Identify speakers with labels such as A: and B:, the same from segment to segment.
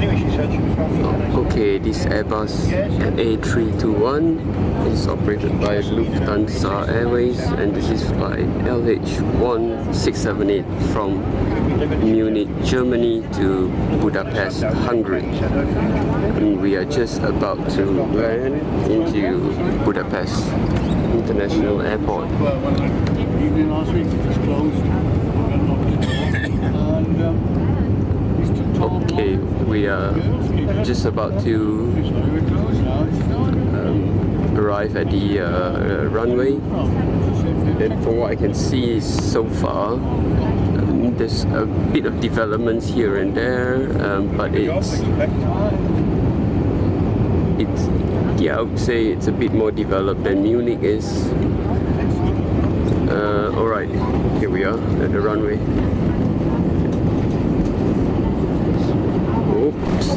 A: Okay, this Airbus A321 is operated by Lufthansa Airways, and this is flight LH1678 from Munich, Germany to Budapest, Hungary. And we are just about to land into Budapest International Airport. Okay, we are just about to arrive at the runway. And from what I can see so far, there's a bit of developments here and there, but it's yeah, I would say it's a bit more developed than Munich is. Alright, here we are at the runway. Oops,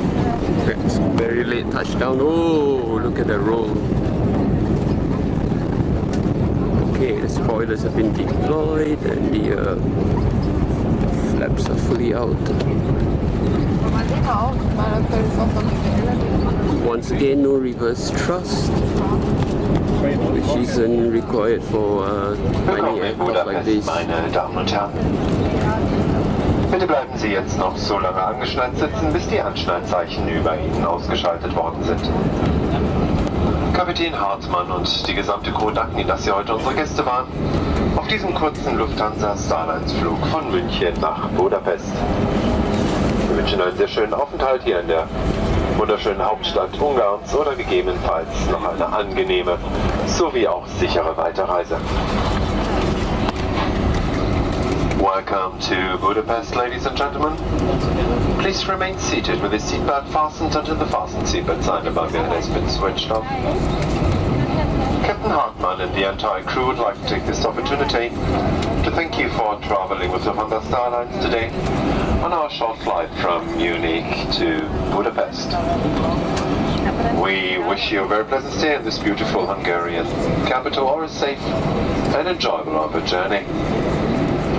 A: that's very late touchdown. Oh, look at the roll. Okay, the spoilers have been deployed and the flaps are fully out. Once again, no reverse thrust, which isn't required for tiny aircraft like this.
B: Meine Damen und Herren. Bitte bleiben Sie jetzt noch so lange angeschnallt sitzen, bis die Anschnallzeichen über Ihnen ausgeschaltet worden sind. Kapitän Hartmann und die gesamte Crew danken Ihnen, dass Sie heute unsere Gäste waren. Auf diesem kurzen Lufthansa Starlines-Flug von München nach Budapest. Wir wünschen einen sehr schönen Aufenthalt hier in der wunderschönen Hauptstadt Ungarns oder gegebenenfalls noch eine angenehme sowie auch sichere Weiterreise. Welcome to Budapest, ladies and gentlemen. Please remain seated with the seatbelt fastened until the fastened seatbelt sign above your head has been switched off. Captain Hartmann and the entire crew would like to take this opportunity to thank you for traveling with Lufthansa Starlines today on our short flight from Munich to Budapest. We wish you a very pleasant stay in this beautiful Hungarian capital, or a safe and enjoyable of a journey.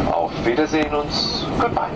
B: Auf Wiedersehen und goodbye.